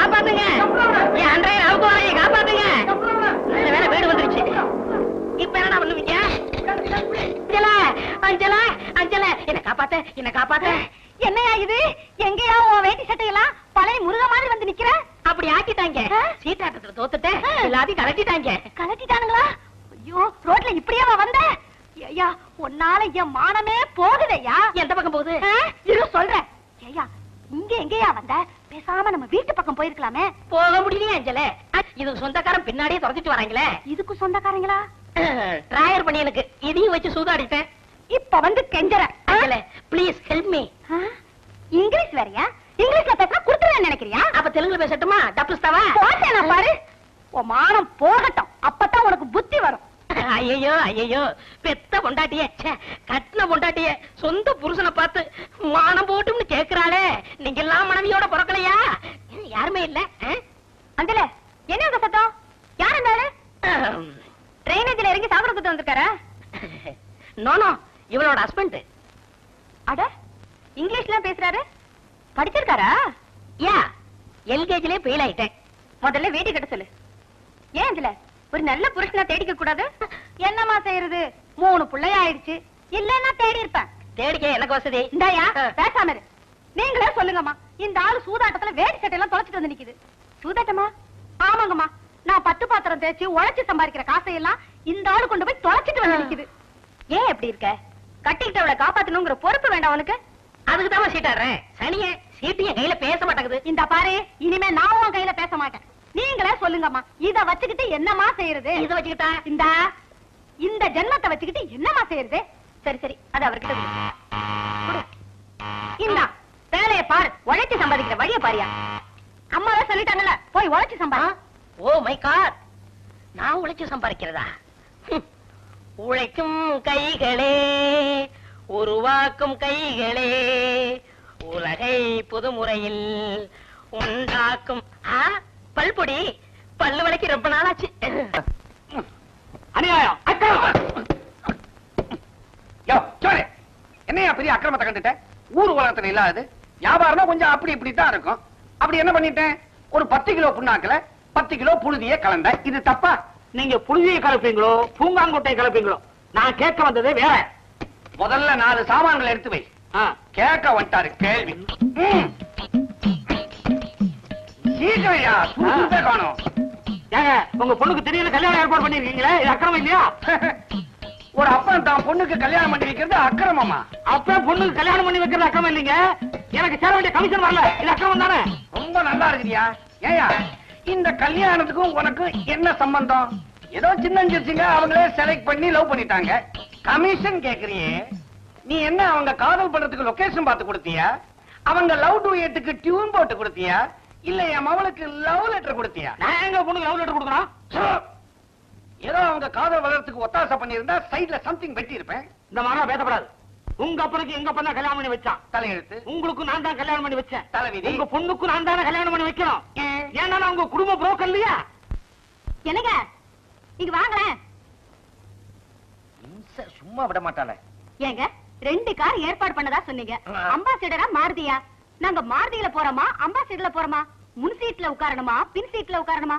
காப்பாத்துங்க, என் அன்றைய அவுக்குவாரையை காப்பாத்துங்க. நல்ல வேலை வீடு வந்துருச்சு. இப்ப என்னடா பண்ணுவீங்க? அஞ்சலா அஞ்சலா அஞ்சலா, என்ன காப்பாத்த, என்ன காப்பாத்த. என்னையா இது? எங்கயா உன் வேட்டி சட்டையெல்லாம் பழைய முருக மாதிரி வந்து நிக்கிற? அப்படி ஆக்கிட்டாங்க, சீட்டாட்டத்துல தோத்துட்டேன், எல்லாத்தையும் கலட்டிட்டாங்க. கலட்டிட்டானுங்களா? ஐயோ, ரோட்ல இப்படியாவா வந்த? ஐயா, உன்னால என் மானமே போகுதையா. எந்த பக்கம் போகுது இரு சொல்றேன். ஐயா, இங்க எங்கயா வந்த? பேசாம நம்ம வீட்டு பக்கம் போயிருக்கலாமே. போக முடியலையே அஞ்சல, இதுக்கு சொந்தக்காரன் பின்னாடியே துரத்திட்டு வராங்களே. இதுக்கு சொந்தக்காரங்களா? டிராயர் பண்ணி எனக்கு இதையும் வச்சு சூதாடிட்டேன். இப்ப வந்து கெஞ்சற. அஞ்சல ப்ளீஸ் ஹெல்ப் மீ. இங்கிலீஷ் வேறயா? இங்கிலீஷ்ல பேசினா குடுத்துறேன்னு நினைக்கிறியா? அப்ப தெலுங்குல பேசட்டுமா? டப்புஸ்தாவா போட்டேனா பாரு. உன் மானம் போகட்டும், அப்பதான் உனக்கு புத்தி வரும். ஐயோ ஐயோ, பெத்த பொண்டாட்டியே, கட்டின பொண்டாட்டியே சொந்த புருஷனை பார்த்து மானம் போட்டும்னு கேக்குறாளே. நீங்க எல்லாம் மனைவியோட பிறக்கலையா? யாருமே இல்ல. அந்தல என்ன அந்த சத்தம்? யார் இருந்தாலும் ட்ரைனேஜ்ல இறங்கி சாப்பிட வந்திருக்காரா? நோ, இவளோட ஹஸ்பண்ட். அட, இங்கிலீஷ்லாம் பேசுறாரு. படிச்சிருக்காரா? யா, எல்கேஜிலே ஃபெயில் ஆயிட்டேன். முதல்ல வீட்டு கட்ட சொல்லு. ஏன் இதுல ஒரு நல்ல புருஷனா தேடிக்க கூடாது? என்னமா செய்யறது, 3 பிள்ளை ஆயிடுச்சு. இல்லன்னா தேடி இருப்பேன். தேடிக்க எனக்கு வசதி. இந்தாயா பேசாம இரு. நீங்களே சொல்லுங்கம்மா, இந்த ஆளு சூதாட்டத்துல வேட்டி சட்டையெல்லாம் தொலைச்சிட்டு வந்து நிக்குது. சூதாட்டமா? ஆமாங்கம்மா, நான் 10 பாத்திரம் தேய்ச்சி உழைச்சு சம்பாதிக்கிற காசையெல்லாம் இந்த ஆளு கொண்டு போய் தொலைச்சிட்டு வந்து நிக்குது. ஏன் எப்படி இருக்க? கட்டிக்கிட்டவளை காப்பாத்தணுங்கிற பொறுப்பு வேண்டாம் உனக்கு? அதுக்கு தான் சீட்டாடுறேன். சனிய சீட்டு என் கையில பேச மாட்டேங்குது. இந்த பாரு, இனிமே நான் உன் கையில பேச மாட்டேன். நீங்களே சொல்லுங்கம்மா, இத வச்சுக்கிட்டு என்னமா செய்யறது? இத வச்சுக்கிட்டா இந்த ஜென்மத்தை வச்சுக்கிட்டு என்னமா செய்யறது? சரி சரி, அது அவர்கிட்ட கொடு. இந்தா வேலையை பாரு, உழைச்சு சம்பாதிக்கிற வழிய பாரியா. அம்மாவே சொல்லிட்டாங்கல்ல, போய் உழைச்சு சம்பாதி. ஓ மை காட், நான் உழைச்சு சம்பாதிக்கிறதா? உழைக்கும் கைகளே, உருவாக்கும் கைகளே, உலகை புதுமுறையில் உண்டாக்கும். பல்பொடி பல்லு வளைக்கு ரொம்ப நாளாச்சு. அநியாயம், என்னையா பெரிய அக்கிரமத்தை கண்டுட்ட? ஊர் உலகத்துல இல்லாது வியாபாரம் கொஞ்சம் அப்படி இப்படித்தான் இருக்கும். அப்படி என்ன பண்ணிட்டேன்? ஒரு 10 கிலோ புண்ணாக்குல 10 கிலோ புழுதியை கலந்த. இது தப்பா? நீங்க புழுதியை கலப்பீங்களோ பூங்காங்கொட்டை கலப்பீங்களோ? நான் கேட்க வந்ததே வேற. முதல்ல 4 சாமான்கள் எடுத்து வை. கேட்க வந்துட்டாரு கேள்வி. சீக்கிரையா சுருந்தே காணும். ஏங்க, உங்க பொண்ணுக்கு தெரியல கல்யாணம் ஏற்பாடு பண்ணிருக்கீங்களே, இது அக்கிரமம் இல்லையா? ஒரு அப்பன் தான் பொண்ணுக்கு கல்யாணம் பண்ணி வைக்கிறது அக்கிரமமா? அப்ப பொண்ணுக்கு கல்யாணம் பண்ணி வைக்கிறது அக்கிரமம் இல்லைங்க. எனக்கு சேர வேண்டிய கமிஷன் வரல, இது அக்கிரமம் தானே? ரொம்ப நல்லா இருக்குதியா. ஏயா, இந்த கல்யாணத்துக்கும் உனக்கு என்ன சம்பந்தம்? ஏதோ சின்னஞ்சிருச்சுங்க, அவங்களே செலக்ட் பண்ணி லவ் பண்ணிட்டாங்க. கமிஷன் கேக்குறியே, நீ என்ன அவங்க காதல் பண்றதுக்கு லொகேஷன் பார்த்து கொடுத்தியா? அவங்க லவ் டூயட்டுக்கு டியூன் போட்டு கொடுத்தியா? இல்ல என் மவளுக்கு லவ் லெட்டர் கொடுத்தியா? நான் எங்க பொண்ணுக்கு லவ் லெட்டர் கொடுக்கணும்? ஏதோ அவங்க காதல் வளர்றதுக்கு ஒத்தாசை பண்ணியிருந்தா சைட்ல சம்திங் வெட்டி இருப்பேன். இந்த மாதிரி பேசப்படாது. உங்க அப்பனுக்கு எங்க அப்பா கல்யாணம் பண்ணி வச்சான் தலையெழுத்து. உங்களுக்கு நான் தான் கல்யாணம் பண்ணி வச்சேன் தலைவிதி. உங்க பொண்ணுக்கு நான் தானே கல்யாணம் பண்ணி வைக்கணும். ஏன்னா உங்க குடும்ப புரோக்கர் இல்லையா? என்னங்க இங்க வாங்களேன். சும்மா விட மாட்டாளே. ஏங்க 2 கார் ஏற்பாடு பண்ணதா சொன்னீங்க. அம்பாசிடரா மாருதியா? நாங்க மாருதியில போறோமா அம்பாசிடர்ல போறோமா? முன் சீட்ல உட்காரணுமா பின் சீட்ல உட்காரணுமா?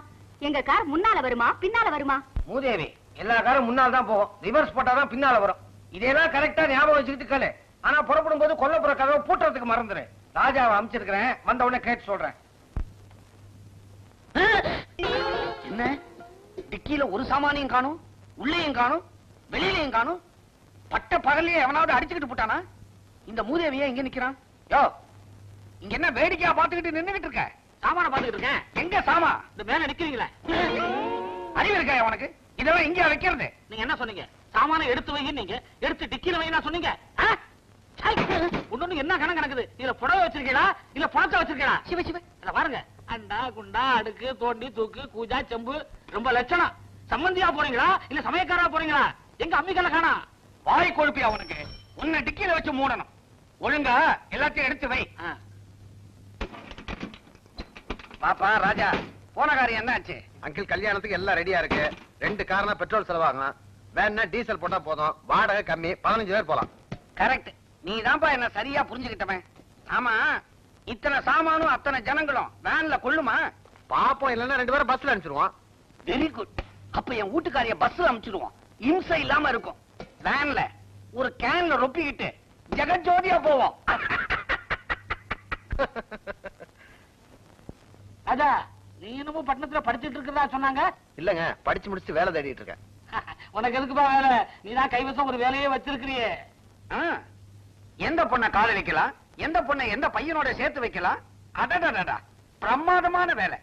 எங்க கார் முன்னால வருமா பின்னால வருமா? மூதேவி, எல்லா காரும் முன்னால் தான் போகும், ரிவர்ஸ் போட்டாதான் பின்னால வரும். இதெல்லாம் கரெக்டா ஞாபகம் வச்சுக்கிட்டு கல. ஆனா புறப்படும் போது கொல்லப்புற கதவை பூட்டுறதுக்கு மறந்துரு. ராஜாவை அமைச்சிருக்கிறேன், வந்த உடனே கேட்டு சொல்றேன். என்ன டிக்கியில ஒரு சாமானியும் காணும், உள்ளேயும் காணும், வெளியிலையும் காணும். பட்ட பகலையே எவனாவது அடிச்சுக்கிட்டு போட்டானா? இந்த மூதேவியே இங்க நிக்கிறான். யோ, இங்க என்ன வேடிக்கையா பாத்துக்கிட்டு நின்னுகிட்டு இருக்க? சாமான பாத்துக்கிட்டு இருக்கேன். எங்க சாமா? இந்த மேல நிக்கிறீங்களா? அறிவு இருக்கா உனக்கு? இதெல்லாம் இங்க வைக்கிறது. நீங்க என்ன சொன்னீங்க? சாமான எடுத்து வைங்க, நீங்க எடுத்து டிக்கில வைங்க சொன்னீங்க. ஒண்ணு என்ன கணக்கு நடக்குது? இதுல புடவை வச்சிருக்கீங்களா இல்ல பணத்தை வச்சிருக்கீங்களா? சிவ சிவ இத பாருங்க, அண்டா குண்டா அடுக்கு தோண்டி தூக்கு கூஜா செம்பு ரொம்ப லட்சணம். சம்பந்தியா போறீங்களா இல்ல சமயக்காரா போறீங்களா? எங்க அம்மிக்கல காணா? வாய் கொழுப்பியா உனக்கு? உன்னை டிக்கில வச்சு மூடணும். ஒழுங்கா எல்லாத்தையும் எடுத்து வை. பாப்பா ராஜா, போன காரியம் என்ன ஆச்சு? அங்கிள், கல்யாணத்துக்கு எல்லாம் ரெடியா இருக்கு. 2 கார்னா பெட்ரோல் செலவாகும், வேணா டீசல் போட்டா போதும். வாடகை கம்மி, 15 பேர் போலாம். கரெக்ட். நீ தான்ப்பா என்ன சரியா புரிஞ்சுக்கிட்டவன். ஆமா, இத்தனை சாமானும் அத்தனை ஜனங்களும் வேன்ல கொள்ளுமா? பாப்போம், இல்லன்னா 2 பேரும் பஸ்ல அனுப்பிச்சிருவோம். Very good. அப்ப என் வீட்டுக்காரிய பஸ்ல அனுப்பிச்சிடுவோம். இம்சை இல்லாம இருக்கும். வேன்ல ஒரு கேன்ல ரொப்பிக்கிட்டு ஜெகஜோதியா போவோம். அதா நீ என்னமோ பட்டணத்துல படிச்சிட்டு இருக்கிறதா சொன்னாங்க. இல்லங்க, படிச்சு முடிச்சுட்டு வேலை தேடிட்டு இருக்கேன். உனக்கு எதுக்குப்பா வேலை? நீதான் கைவசம் ஒரு வேலையே வச்சிருக்கிறியே. ஆ, எந்த பொண்ணை காதலிக்கலாம், எந்த பொண்ணை எந்த பையனோட சேர்த்து வைக்கலாம். அடடடடா, பிரமாதமான வேலை.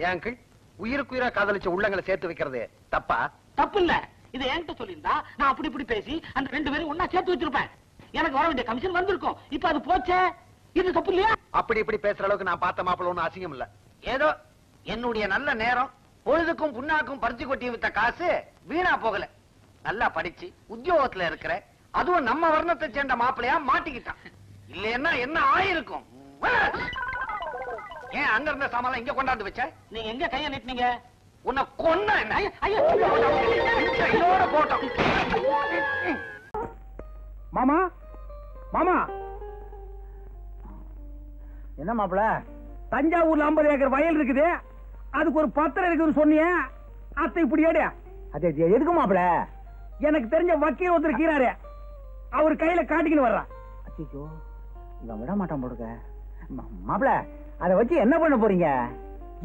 ஏன் அங்கிள், உயிருக்குயிரா காதலிச்ச உள்ளங்களை சேர்த்து வைக்கிறது தப்பா? தப்பு இல்ல. இது என்கிட்ட சொல்லியிருந்தா நான் அப்படி இப்படி பேசி அந்த 2 பேரும் ஒன்னா சேர்த்து வச்சிருப்பேன். எனக்கு வர வேண்டிய கமிஷன் வந்திருக்கும். இப்ப அது போச்சே. இது தப்பு இல்லையா? அப்படி இப்படி பேசுற அளவுக்கு நான் பார்த்த மாப்பிள்ள ஒண்ணும் அசிங்கம் இல்ல. ஏதோ என்னுடைய நல்ல நேரம், பொழுதுக்கும் புண்ணாக்கும் பறிச்சு கொட்டி வித்த காசு வீணா போகல. நல்லா படிச்சு உத்தியோகத்துல இருக்கிற, அதுவும் நம்ம வர்ணத்தை சேர்ந்த மாப்பிள்ளையா மாட்டிக்கிட்டான். இல்லன்னா என்ன ஆயிருக்கும்? ஏன் அங்க இருந்த சாமான் இங்க கொண்டாந்து வச்ச? நீங்க எங்க கைய நீட்டினீங்க? உன்னை கொன்ன என்ன? ஐயோ, இதோட போட்டோம். மாமா மாமா, என்ன மாப்பிள, தஞ்சாவூர்ல 50 ஏக்கர் வயல் இருக்குது, அதுக்கு ஒரு பத்திரம் இருக்குன்னு சொன்னிய, அத்தை இப்படி ஏடு. அது எதுக்கு மாப்பிள? எனக்கு தெரிஞ்ச வக்கீல் ஒருத்தர் இருக்கிறாரு, அவர் கையில காட்டிக்கின்னு வர்றான். அச்சோ, இவன் விட மாட்டான் போடுங்க. மாப்பிள, அதை வச்சு என்ன பண்ண போறீங்க?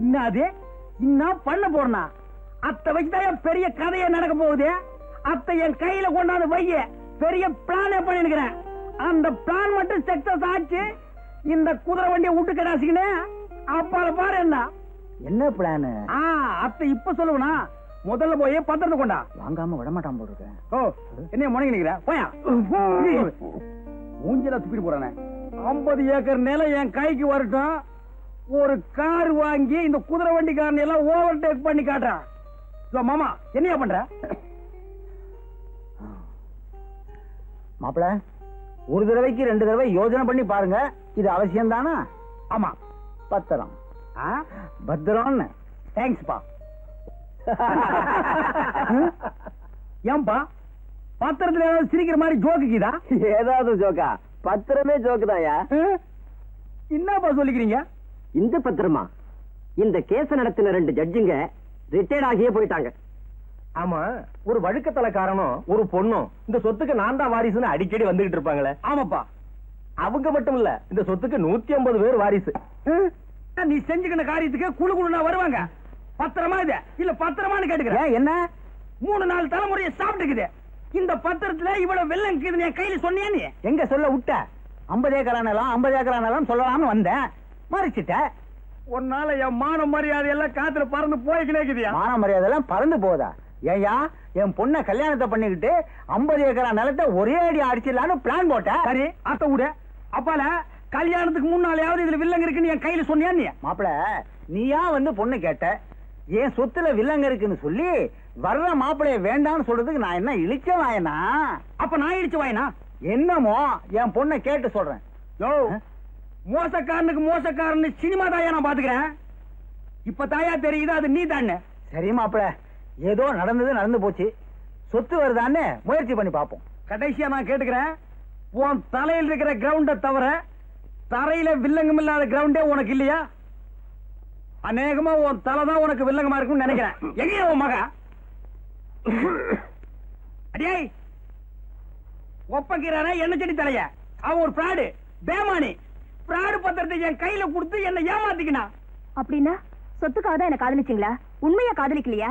இன்னாது இன்னும் பண்ண போறனா? அத்தை வச்சுதான் பெரிய கதையை நடக்க போகுது. அத்தை என் கையில கொண்டாந்து வைய பெரிய பிளானே பண்ணிருக்கிறேன். அந்த பிளான் மட்டும் சக்சஸ் ஆச்சு, இந்த குதிரை வண்டியை விட்டு கடாசிக்கினே அப்பால பாரு. என்ன பிளான்? அத்தை இப்ப சொல்லுவனா? முதல்ல போய் பத்திரத்தை கொண்டா. வாங்காம விட மாட்டான் போடுறேன். ஓ, என்ன முடங்கி நிக்கிற? போயா மூஞ்சில துப்பிட்டு போறானே. 50 ஏக்கர் நிலம் என் கைக்கு வரட்டும், ஒரு கார் வாங்கி இந்த குதிரை வண்டிக்காரன் எல்லாம் ஓவர் டேக் பண்ணி காட்டுறான். மாமா என்னையா பண்ற? மாப்பிள, ஒரு தடவைக்கு 2 தடவை யோசனை பண்ணி பாருங்க, இது அவசியம் தானா? ஆமா, பத்திரம். பத்திரம். தேங்க்ஸ் பா. ஏன்பா பத்திரத்துல ஏதாவது சிரிக்கிற மாதிரி ஜோக்குதா? ஏதாவது ஜோக்கா? பத்திரமே ஜோக்குதாயா? என்னப்பா சொல்லிக்கிறீங்க? இந்த பத்திரமா? இந்த கேஸ நடத்தின 2 ஜட்ஜுங்க ரிட்டையர்ட் ஆகியே போயிட்டாங்க. ஆமா, ஒரு வழுக்கத்தலைக்காரனும் ஒரு பொண்ணும் இந்த சொத்துக்கு நான் தான் வாரிசுன்னு அடிக்கடி வந்துகிட்டு இருப்பாங்களே. ஆமாப்பா, அவங்க மட்டும் இல்ல, இந்த சொத்துக்கு 150 பேர் வாரிசு. நீ செஞ்சுக்கின காரியத்துக்கு குழு குழுனா வருவாங்க. பத்திரமா இது இல்ல பத்திரமான்னு கேட்டுக்கிறேன். என்ன 3-4 தலைமுறையை சாப்பிட்டுக்குது. இந்த பத்திரத்துல இவ்வளவு வெள்ளம் இருக்குது என் கையில சொன்னியா? நீ எங்க சொல்ல விட்ட? 50 ஏக்கரானலாம் 50 ஏக்கரானலாம் சொல்லலாம்னு வந்தேன், மறைச்சிட்ட. உன்னால என் மான மரியாதை எல்லாம் காத்துல பறந்து போய்கிட்டே இருக்குதியா? மான மரியாதை எல்லாம் பறந்து போதா? ஏயா, என் பொண்ண கல்யாணத்தை பண்ணிக்கிட்டு 50 ஏக்கரா நிலத்தை ஒரே அடி அடிச்சிடலான்னு பிளான் போட்ட. சரி, அத்த விட. அப்பால கல்யாணத்துக்கு முன்னாலேயாவது இதுல வில்லங்க இருக்குன்னு என் கையில சொன்னியா? நீ மாப்பிள, நீயா வந்து பொண்ணு கேட்ட, என் சொத்துல வில்லங்க இருக்குன்னு சொல்லி வர்ற மாப்பிளைய வேண்டாம்னு சொல்றதுக்கு நான் என்ன இழிச்ச வாயனா? அப்ப நான் இழிச்ச வாயனா? என்னமோ என் பொண்ணை கேட்டு சொல்றேன். யோ, மோசக்காரனுக்கு மோசக்காரன்னு சினிமா தாயா நான் பாத்துக்கிறேன். இப்ப தாயா தெரியுது அது நீ தானே. சரி மாப்பிள, ஏதோ நடந்து போச்சு, சொத்து வருதான்னு முயற்சி பண்ணி பாப்போம். கடைசியா நான் கேட்டுக்கிறேன், உன் தலையில் இருக்கிற கிரவுண்ட தவிர தரையில வில்லங்கம் இல்லாத கிரவுண்டே உனக்கு இல்லையா? அநேகமா உன் தலைதான் உனக்கு வில்லங்கமா இருக்கும்னு நினைக்கிறேன். எங்க உன் மக? அடியே, ஒப்பக்கிறான என்ன செடி தலைய? அவன் ஒரு பிராடு, பேமானி. பிராடு பத்திரத்தை என் கையில கொடுத்து என்ன ஏமாத்திக்கினா. அப்படின்னா சொத்துக்காக தான் என்ன காதலிச்சீங்களா? உண்மையா காதலிக்கலையா?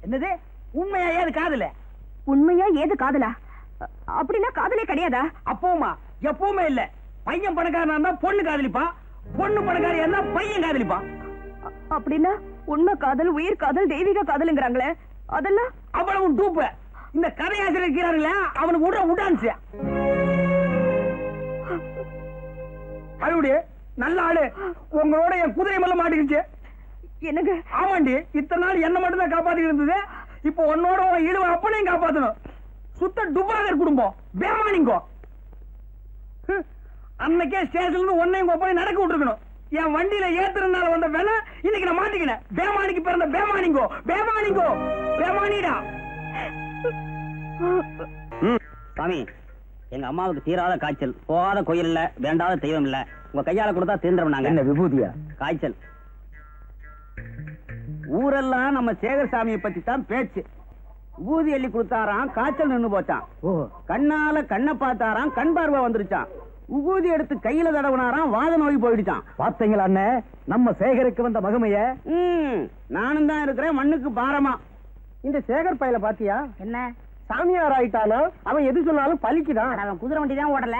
என்னது உண்மையா? ஏது காதல? உண்மையா ஏது காதலா? அப்படின்னா காதலே கிடையாதா? அப்பவுமா எப்பவுமே இல்ல. பையன் பணக்காரனா இருந்தா பொண்ணு காதலிப்பா, பொண்ணு பணக்காரியா இருந்தா பையன் காதலிப்பா. அப்படின்னா உண்மை காதல், உயிர் காதல், தெய்வீக காதல்ங்கறாங்களே, அதெல்லாம் அவ்வளவு டூப்பு. இந்த கதையாசிரியர் இருக்கிறார்களே, அவனுக்கு உடான்ஸ். அழுடி நல்ல ஆளு, உங்களோட என் குதிரை மேல மாட்டிக்கிச்சு. என்னங்க? ஆமாண்டி, இத்தனை நாள் என்ன மட்டும் தான் காப்பாத்தி இருந்தது, இப்போ உன்னோட இழுவ அப்பனையும் காப்பாத்தணும். சுத்த டுபாகர் குடும்பம், பேமானிங்கோ. அன்னைக்கே ஸ்டேஷன்ல ஒன்னையும் ஒப்பனையும் நடக்க விட்டுருக்கணும். என் வண்டியில ஏத்துறதுனால வந்த வேலை இன்னைக்கு நான் மாட்டிக்கினேன். பேமானிக்கு பிறந்த பேமானிங்கோ, பேமானிங்கோ, பேமானிடா. சாமி, எங்க அம்மாவுக்கு தீராத காய்ச்சல், போகாத கோயில் இல்ல, வேண்டாத தெய்வம் இல்ல. உங்க கையால கொடுத்தா தீர்ந்துரும். நாங்க என்ன விபூதியா? காய்ச்சல். ஊரெல்லாம் நம்ம சேகர்சாமியை பத்தி தான் பேச்சு. ஊதி எள்ளி கொடுத்தாராம், காய்ச்சல் நின்னு போச்சான். கண்ணால கண்ணை பார்த்தாராம், கண் பார்வை வந்துருச்சான். உபூதி எடுத்து கையில தடவுனாராம், வாத நோய் போயிடுச்சான். பாத்தீங்களா அண்ணே, நம்ம சேகருக்கு வந்த மகிமைய? நானும் தான் இருக்கிறேன் மண்ணுக்கு பாரமா. இந்த சேகர் பையில பாத்தியா? என்ன சாமியார் ஆயிட்டானா? அவன் எது சொன்னாலும் பலிக்குதான். அவன் குதிரை வண்டி தான் ஓடல,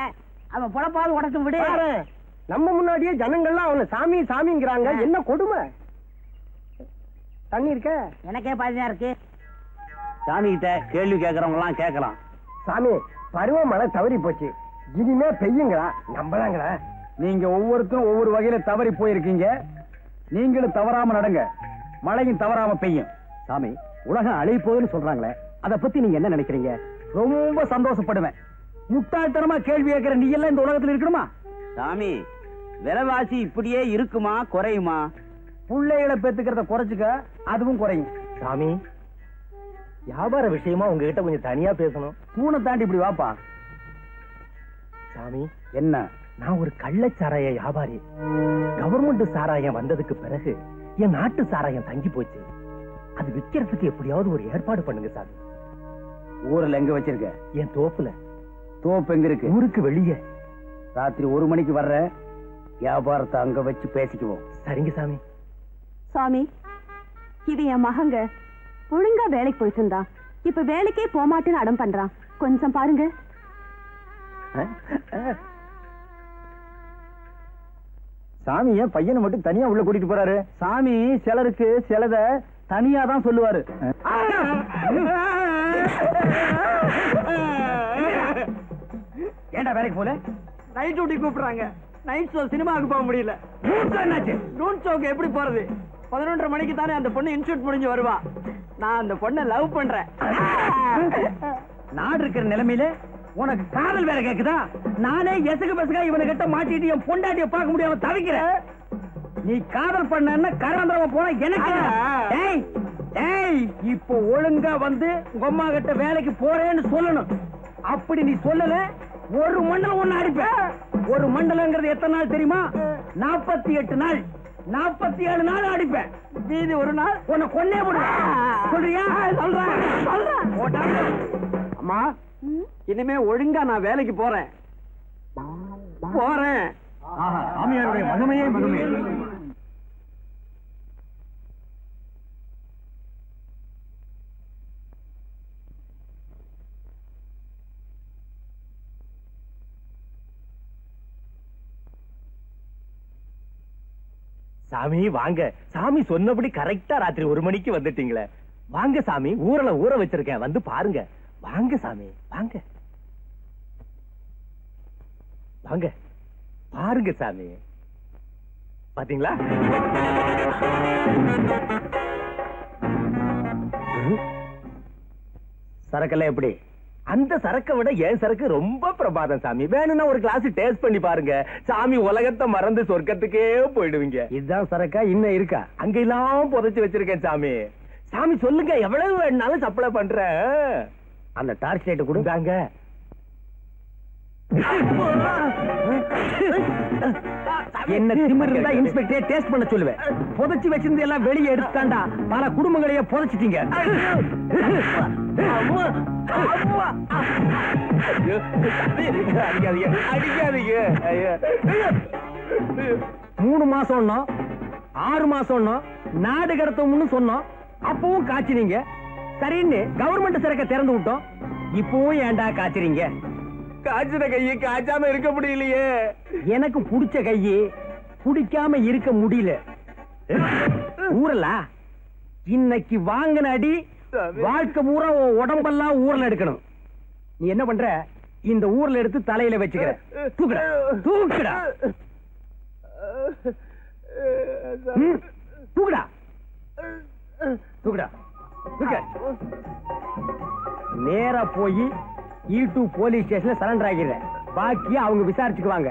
அவன் பொழப்பாவது ஓடட்டும் விடு. நம்ம முன்னாடியே ஜனங்கள்லாம் அவனை சாமி சாமிங்கிறாங்க. என்ன கொடுமை! தண்ணி இருக்க? எனக்கே பாதிதான் இருக்கு. சாமி கிட்ட கேள்வி கேட்கறவங்க எல்லாம் கேட்கலாம். சாமி, பருவமழை தவறி போச்சு, இனிமே பெய்யுங்களா? நம்பலாங்களா? நீங்க ஒவ்வொருத்தரும் ஒவ்வொரு வகையில தவறி போயிருக்கீங்க. நீங்களும் தவறாம நடங்க, மழையும் தவறாம பெய்யும். சாமி, உலகம் அழிய போகுதுன்னு சொல்றாங்களே, அத பத்தி நீங்க என்ன நினைக்கிறீங்க? ரொம்ப சந்தோஷப்படுவேன். முட்டாள்தனமா கேள்வி கேட்கிற நீ எல்லாம் இந்த உலகத்துல இருக்கணுமா? சாமி, விலைவாசி இப்படியே இருக்குமா குறையுமா? பிள்ளைகளை பெத்துக்கிறத குறைச்சுக்க, அதுவும் குறையும். சாமி, வியாபார விஷயமா உங்ககிட்ட கொஞ்சம் தனியா பேசணும். தூணை தாண்டி இப்படி வாப்பா. சாமி, என்ன? நான் ஒரு கள்ளச்சாராய வியாபாரி. கவர்மெண்ட் சாராயம் வந்ததுக்கு பிறகு என் நாட்டு சாராயம் தங்கி போச்சு. அது விக்கிறதுக்கு எப்படியாவது ஒரு ஏற்பாடு பண்ணுங்க சாமி. ஊர்ல எங்க வச்சிருக்க? என் தோப்புல. தோப்பு எங்க இருக்கு? ஊருக்கு வெளியே. ராத்திரி 1 மணிக்கு வர்ற, வியாபாரத்தை அங்க வச்சு பேசிக்குவோம். சரிங்க சாமி. சாமி, இது என் மகங்க. ஒழுங்கா வேலைக்கு போயிட்டு இருந்தா, இப்ப வேலைக்கே போமாட்டேன்னு அடம் பண்றான். கொஞ்சம் பாருங்க. சாமி ஏன் பையனை மட்டும் தனியா உள்ள கூட்டிட்டு போறாரு? சாமி சிலருக்கு சிலத தனியா தான் சொல்லுவாரு. ஏண்டா வேலைக்கு போல? நைட் டியூட்டி கூப்பிடுறாங்க. நைட் ஷோ சினிமாவுக்கு போக முடியல. என்னாச்சு? நூன் ஷோக்கு எப்படி போறது? 11:30 மணிக்கு தானே அந்த பொண்ணு இன்ஸ்டியூட் முடிஞ்சு வருவா. நான் அந்த பொண்ணை லவ் பண்றேன். நாடு இருக்கிற நிலைமையில உனக்கு காதல் வேற கேக்குதா? நானே எசுக்கு பசுக்கா இவனை கிட்ட மாட்டிட்டு என் பொண்டாட்டிய பார்க்க முடியாம தவிக்கிறேன். நீ காதல் பண்ண கராந்திரமா போன எனக்கு. டேய் டேய், இப்போ ஒழுங்கா வந்து உங்க அம்மா கிட்ட வேலைக்கு போறேன்னு சொல்லணும். அப்படி நீ சொல்லல, ஒரு மண்டலம் ஒண்ணு அடிப்பேன். ஒரு மண்டலங்கிறது எத்தனை நாள் தெரியுமா? 48 நாள். 47 நாள் அடிப்பேன். மீதி ஒரு நாள் உன்னை கொன்னே போடுவேன். சொல்றியா? சொல்றேன். அம்மா, இனிமே ஒழுங்கா நான் வேலைக்கு போறேன். சாமியாருடைய மகிமையே மகிமை. சாமி வாங்க. சாமி சொன்னபடி கரெக்டா ராத்திரி 1 மணிக்கு வந்துட்டீங்களே. வாங்க சாமி, ஊரல ஊற வச்சிருக்கேன், வந்து பாருங்க. வாங்க சாமி, வாங்க வாங்க பாருங்க சாமி. பாத்தீங்களா? சரக்கெல்லாம் எப்படி? அந்த சரக்கை விட என் சரக்கு ரொம்ப பிரபாதம் சாமி. வேணும்னா ஒரு கிளாஸ் டேஸ்ட் பண்ணி பாருங்க. சாமி, உலகத்தை மறந்து சொர்க்கத்துக்கே போயிடுவீங்க. இதுதான் சரக்கா? இன்னும் இருக்கா? அங்க எல்லாம் புதைச்சு வச்சிருக்கேன் சாமி. சாமி சொல்லுங்க, எவ்வளவு வேணாலும் சப்ளை பண்றேன். அந்த டார்ச் லைட் கொடுத்தாங்க. என்ன திமிரு இருந்தா இன்ஸ்பெக்டர் டேஸ்ட் பண்ண சொல்லுவேன். புதைச்சு வச்சிருந்து எல்லாம் வெளியே எடுத்தாண்டா. பல குடும்பங்களையே புதைச்சிட்டீங்க. அடிக்காதீங்க. 3 மாசம் 6 மாசம் நாடு கடத்தோம்னு சொன்னோம். அப்பவும் காய்ச்சினீங்க. சரின்னு கவர்மெண்ட் சரக்க திறந்து விட்டோம். இப்பவும் ஏண்டா காய்ச்சறீங்க? காய்ச்சின கையை காய்ச்சாம இருக்க முடியலையே. எனக்கு புடிச்ச கையை புடிக்காம இருக்க முடியல. ஊரல இன்னைக்கு வாங்கின அடி வாழ்க்கை பூரா உடம்பெல்லாம் ஊர்ல எடுக்கணும். நீ என்ன பண்ற? இந்த ஊர்ல எடுத்து தலையில வச்சுக்கிற. தூக்குடா தூக்குடா தூக்குடா தூக்குடா தூக்க. நேரா போய் E2 போலீஸ் ஸ்டேஷன்ல சரண்டர் ஆகிறேன். பாக்கி அவங்க விசாரிச்சுக்குவாங்க.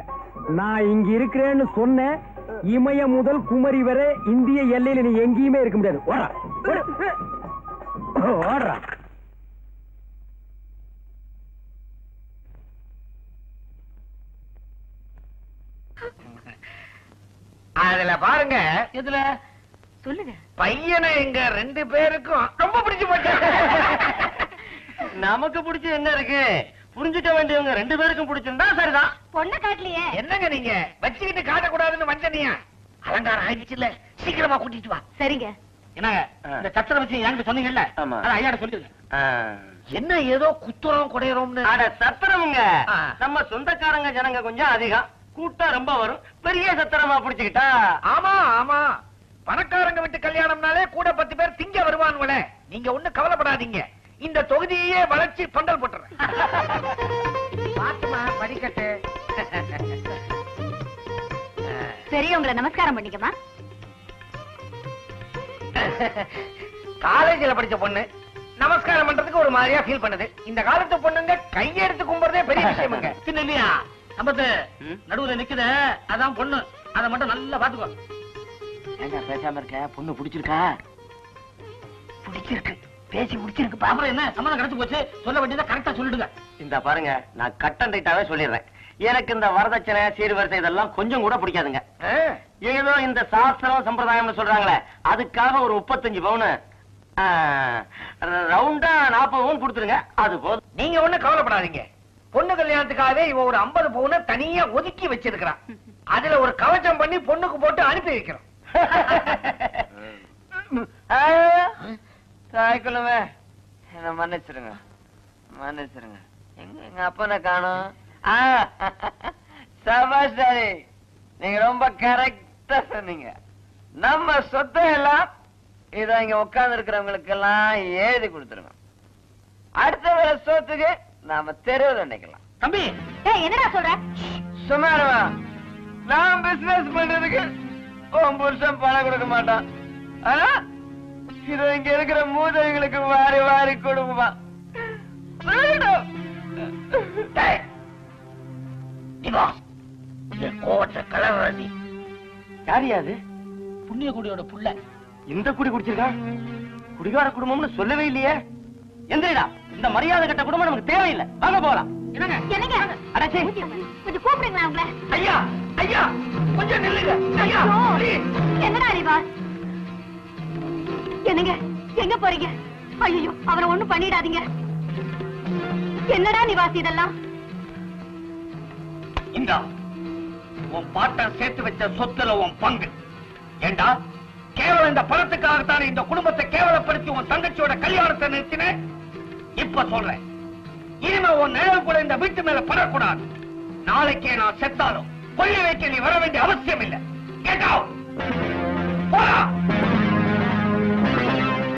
நான் இங்க இருக்கிறேன்னு சொன்ன இமய முதல் குமரி வரை இந்திய எல்லையில நீ எங்கேயுமே இருக்க முடியாது. ஓடுறா ஓடுறா. அதுல பாருங்க. எதுல சொல்லுங்க. பையனை எங்க 2 பேருக்கும் ரொம்ப பிடிச்சு போச்சு. நமக்கு பிடிச்ச என்ன இருக்கு? புரிஞ்சுக்க வேண்டியவங்க 2 பேருக்கும் பிடிச்சிருந்தா சரிதான். பொண்ணை காட்டலையே. என்னங்க நீங்க வச்சுக்கிட்டு காட்டக்கூடாதுன்னு வந்தனியா? அலங்காரம் ஆயிடுச்சுல்ல, சீக்கிரமா கூட்டிட்டு வா. சரிங்க. என்னங்க இந்த சத்திர வச்சு என்கிட்ட சொன்னீங்கல்ல, ஆமா. அத ஐயாட்ட சொல்லிருங்க. என்ன ஏதோ குத்துறோம் குடையறோம்னு? அட சத்திரமுங்க, ஆ. நம்ம சொந்தக்காரங்க ஜனங்க கொஞ்சம் அதிகம், கூட்டம் ரொம்ப வரும். பெரிய சத்திரமா பிடிச்சுக்கிட்டா. ஆமா ஆமா, பணக்காரங்க விட்டு கல்யாணம்னாலே கூட 10 பேர் திங்க வருவானுங்களே. நீங்க ஒண்ணு கவலைப்படாதீங்க, இந்த தொகுதியே வளர்ச்சி பந்தல் போட்டுறேன். பாத்துமா படிக்கட்டு. பெரியவங்களை நமஸ்காரம் பண்ணிக்கமா. காலேஜ்ல படிச்ச பொண்ணு நமஸ்காரம் பண்றதுக்கு ஒரு மாதிரியா ஃபீல் பண்ணுது. இந்த காலத்து பொண்ணுங்க கையெடுத்து கும்புறதே பெரிய விஷயமுங்க. சின்ன இல்லையா நம்பத்து நடுவுல நிக்குது, அதான் பொண்ணு. அத மட்டும் நல்லா பாத்துக்கோ. ஏங்க பேசாம இருக்க? பொண்ணு பிடிச்சிருக்கா? பிடிச்சிருக்கு, பேசி முடிச்சிருக்கு. அப்புறம் என்ன சம்மதம் கிடைச்சு போச்சு, சொல்ல வேண்டியதை கரெக்டா சொல்லிடுங்க. இந்த பாருங்க, நான் கட்டன் ரைட்டாவே சொல்லிடுறேன். எனக்கு இந்த வரதட்சணை சீர்வரிசை இதெல்லாம் கொஞ்சம் கூட பிடிக்காதுங்க. ஏதோ இந்த சாஸ்திரம் சம்பிரதாயம்னு சொல்றாங்களே, அதுக்காக ஒரு 35 பவுன் ரவுண்டா 40 பவுன் கொடுத்துருங்க, அது போதும். நீங்க ஒண்ணு கவலைப்படாதீங்க. பொண்ணு கல்யாணத்துக்காகவே இவ ஒரு 50 பவுனை தனியா ஒதுக்கி வச்சிருக்கிறான். அதுல ஒரு கவச்சம் பண்ணி பொண்ணுக்கு போட்டு அனுப்பி வைக்கிறோம். தாய்க்குள்ளவே என்ன மன்னிச்சிருங்க, மன்னிச்சிருங்க. எங்க அப்பனை காணோம். சபாஷ் டாடி, நீங்க ரொம்ப கரெக்டா சொன்னீங்க. நம்ம சொத்தை எல்லாம் இத இங்க உட்கார்ந்து இருக்கிறவங்களுக்கு எல்லாம் எழுதி கொடுத்துருங்க. அடுத்த வேலை சொத்துக்கு நாம தெருவில் நினைக்கலாம். தம்பி என்னடா சொல்ற? சுமாரவா, நான் பிசினஸ் பண்றதுக்கு உன் புருஷன் பணம் கொடுக்க மாட்டான். ஆனா இது இங்க இருக்கிற மூதைகளுக்கு வாரி வாரி கொடுக்குமா? யாரியாது? புண்ணிய குடியோட புள்ள. இந்த குடி குடிச்சிருக்கா? குடிகார குடும்பம்னு சொல்லவே இல்லையே. எந்திரடா, இந்த மரியாதை கட்ட குடும்பம் நமக்கு தேவையில்லை. வாங்க போகலாம். என்னங்க என்னங்க? அடச்சே, கொஞ்சம் கூப்பிடுங்களா உங்களை? ஐயா ஐயா கொஞ்சம் நில்லுங்க. ஐயா please. என்னடா அறிவா? என்னங்க எங்க போறீங்க? ஐயோ, அவரை ஒண்ணும் பண்ணிடாதீங்க. என்னடா நிவாஸ் இதெல்லாம்? இந்தா உன் பாட்டன் சேர்த்து வச்ச சொத்துல உன் பங்கு. ஏண்டா, கேவலம் இந்த பணத்துக்காகத்தானே இந்த குடும்பத்தை கேவலப்படுத்தி உன் தங்கச்சியோட கல்யாணத்தை நிறுத்தினேன். இப்ப சொல்றேன், இனிமே உன் நிழல் கூட இந்த வீட்டு மேல படக்கூடாது. நாளைக்கே நான் செத்தாலும் கொள்ளை வைக்க நீ வர வேண்டிய அவசியம் இல்லை. Get out.